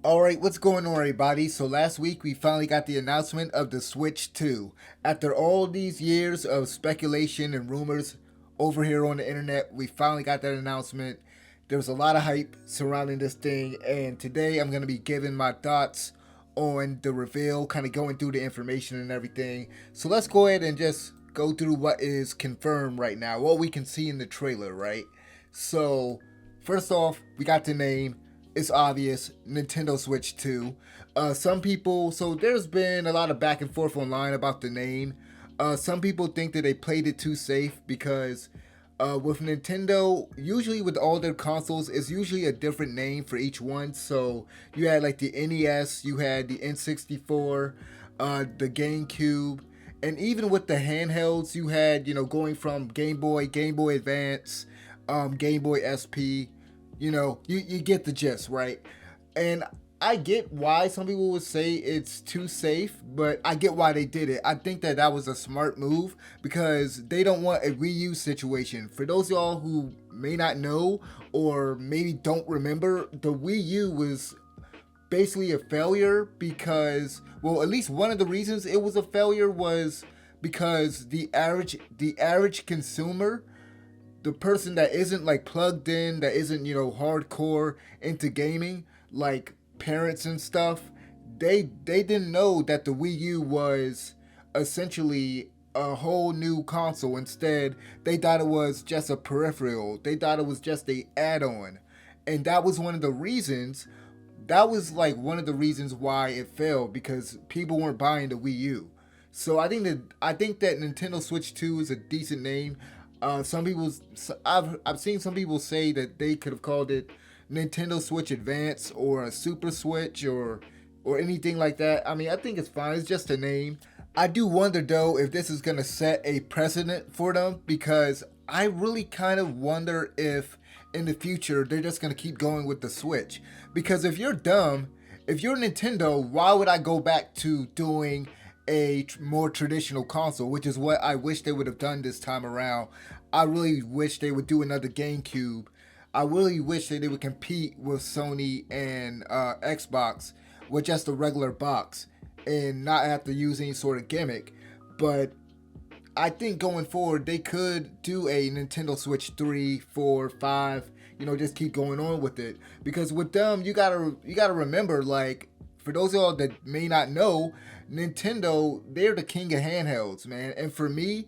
Alright, what's going on, everybody? So last week we finally got the announcement of the Switch 2. After all these years of speculation and rumors over here on the internet, we finally got that announcement. There was a lot of hype surrounding this thing, and today I'm going to be giving my thoughts on the reveal, kind of going through the information and everything. So let's go ahead and just go through what is confirmed right now, what we can see in the trailer, right? So, first off, we got the name. It's obvious, Nintendo Switch 2. Some people, so there's been a lot of back and forth online about the name. Some people think that they played it too safe because with Nintendo, usually with all their consoles, it's usually a different name for each one. So you had like the NES, you had the N64, the GameCube, and even with the handhelds, you had, going from Game Boy, Game Boy Advance, Game Boy SP. You get the gist, right? And I get why some people would say it's too safe, but I get why they did it. I think that that was a smart move because they don't want a Wii U situation. For those of y'all who may not know or maybe don't remember, the Wii U was basically a failure because, well, at least one of the reasons it was a failure was because the average consumer, the person that isn't like plugged in, that isn't, hardcore into gaming, like parents and stuff, they didn't know that the Wii U was essentially a whole new console. Instead, they thought it was just a peripheral. They thought it was just a add-on. And that was one of the reasons, that was like one of the reasons why it failed, because people weren't buying the Wii U. So I think that Nintendo Switch 2 is a decent name. Some people, I've seen some people say that they could have called it Nintendo Switch Advance or a Super Switch or anything like that. I mean, I think it's fine. It's just a name. I do wonder though if this is gonna set a precedent for them, because I really kind of wonder if in the future they're just gonna keep going with the Switch. Because if you're dumb, if you're Nintendo, why would I go back to doing a more traditional console, which is what I wish they would have done this time around. I really wish they would do another GameCube. I really wish that they would compete with Sony and Xbox with just a regular box and not have to use any sort of gimmick. But I think going forward they could do a Nintendo Switch 3, 4, 5. Just keep going on with it, because with them you gotta remember, like, for those of y'all that may not know, Nintendo, they're the king of handhelds, man. And for me,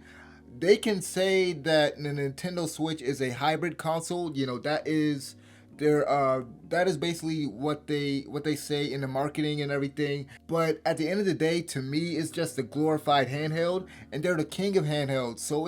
they can say that the Nintendo Switch is a hybrid console. That is basically what they say in the marketing and everything. But at the end of the day, to me, it's just a glorified handheld, and they're the king of handhelds. So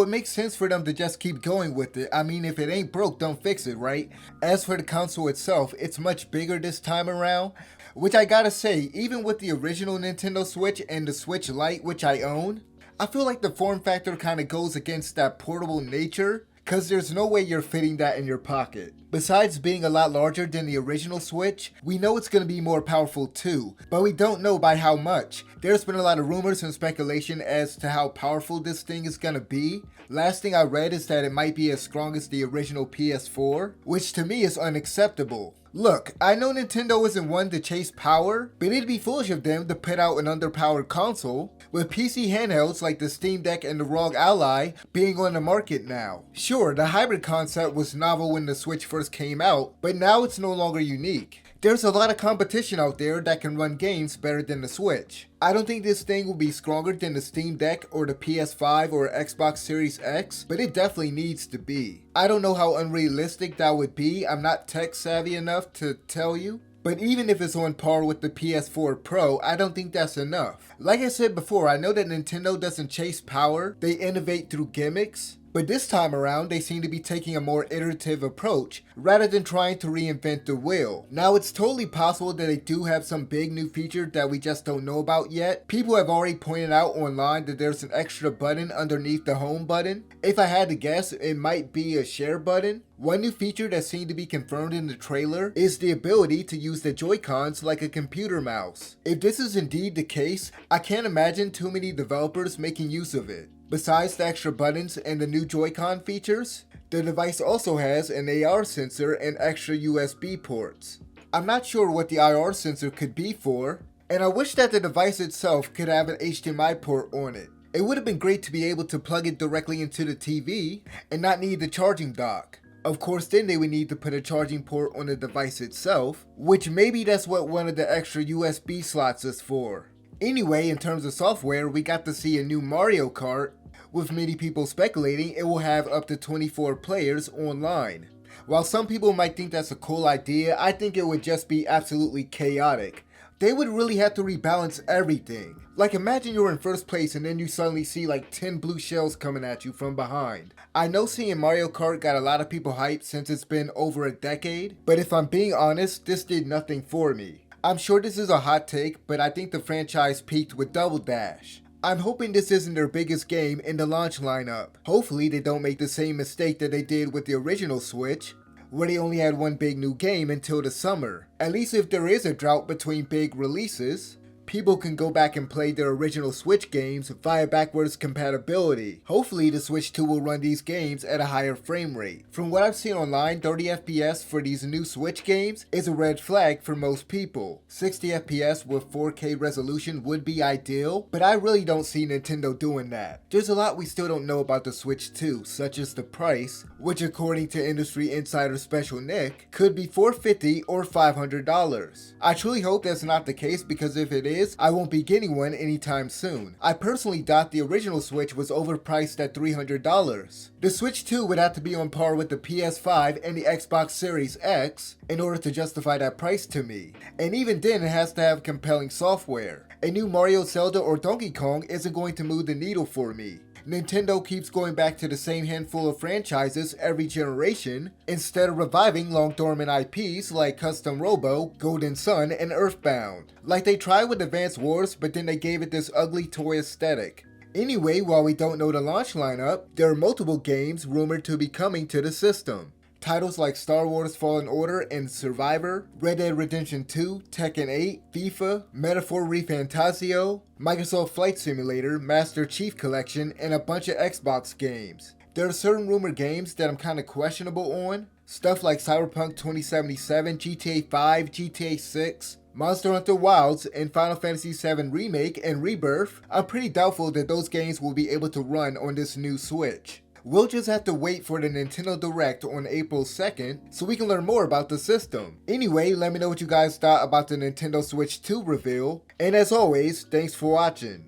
it makes sense for them to just keep going with it. I mean, if it ain't broke, don't fix it, right? As for the console itself, it's much bigger this time around, which I gotta say, even with the original Nintendo Switch and the Switch Lite, which I own, I feel like the form factor kind of goes against that portable nature, because there's no way you're fitting that in your pocket. Besides being a lot larger than the original Switch, we know it's going to be more powerful too, but we don't know by how much. There's been a lot of rumors and speculation as to how powerful this thing is going to be. Last thing I read is that it might be as strong as the original PS4, which to me is unacceptable. Look, I know Nintendo isn't one to chase power, but it'd be foolish of them to put out an underpowered console, with PC handhelds like the Steam Deck and the ROG Ally being on the market now. Sure, the hybrid concept was novel when the Switch first came out, but now it's no longer unique. There's a lot of competition out there that can run games better than the Switch. I don't think this thing will be stronger than the Steam Deck or the PS5 or Xbox Series X, but it definitely needs to be. I don't know how unrealistic that would be. I'm not tech savvy enough to tell you. But even if it's on par with the PS4 Pro, I don't think that's enough. Like I said before, I know that Nintendo doesn't chase power, they innovate through gimmicks. But this time around, they seem to be taking a more iterative approach rather than trying to reinvent the wheel. Now, it's totally possible that they do have some big new feature that we just don't know about yet. People have already pointed out online that there's an extra button underneath the home button. If I had to guess, it might be a share button. One new feature that seemed to be confirmed in the trailer is the ability to use the Joy-Cons like a computer mouse. If this is indeed the case, I can't imagine too many developers making use of it. Besides the extra buttons and the new Joy-Con features, the device also has an AR sensor and extra USB ports. I'm not sure what the IR sensor could be for, and I wish that the device itself could have an HDMI port on it. It would have been great to be able to plug it directly into the TV and not need the charging dock. Of course, then they would need to put a charging port on the device itself, which maybe that's what one of the extra USB slots is for. Anyway, in terms of software, we got to see a new Mario Kart, with many people speculating it will have up to 24 players online. While some people might think that's a cool idea, I think it would just be absolutely chaotic. They would really have to rebalance everything. Like, imagine you're in first place and then you suddenly see like 10 blue shells coming at you from behind. I know seeing Mario Kart got a lot of people hyped since it's been over a decade, but if I'm being honest, this did nothing for me. I'm sure this is a hot take, but I think the franchise peaked with Double Dash. I'm hoping this isn't their biggest game in the launch lineup. Hopefully they don't make the same mistake that they did with the original Switch, where they only had one big new game until the summer. At least if there is a drought between big releases, people can go back and play their original Switch games via backwards compatibility. Hopefully the Switch 2 will run these games at a higher frame rate. From what I've seen online, 30 FPS for these new Switch games is a red flag for most people. 60 FPS with 4K resolution would be ideal, but I really don't see Nintendo doing that. There's a lot we still don't know about the Switch 2, such as the price, which according to industry insider Special Nick, could be $450 or $500. I truly hope that's not the case, because if it is, I won't be getting one anytime soon. I personally thought the original Switch was overpriced at $300. The Switch 2 would have to be on par with the PS5 and the Xbox Series X in order to justify that price to me. And even then, it has to have compelling software. A new Mario, Zelda, or Donkey Kong isn't going to move the needle for me. Nintendo keeps going back to the same handful of franchises every generation, instead of reviving long dormant IPs like Custom Robo, Golden Sun, and Earthbound. Like they tried with Advance Wars, but then they gave it this ugly toy aesthetic. Anyway, while we don't know the launch lineup, there are multiple games rumored to be coming to the system. Titles like Star Wars Fallen Order and Survivor, Red Dead Redemption 2, Tekken 8, FIFA, Metaphor ReFantazio, Microsoft Flight Simulator, Master Chief Collection, and a bunch of Xbox games. There are certain rumored games that I'm kinda questionable on, stuff like Cyberpunk 2077, GTA 5, GTA 6, Monster Hunter Wilds, and Final Fantasy VII Remake and Rebirth. I'm pretty doubtful that those games will be able to run on this new Switch. We'll just have to wait for the Nintendo Direct on April 2nd so we can learn more about the system. Anyway, let me know what you guys thought about the Nintendo Switch 2 reveal, and as always, thanks for watching.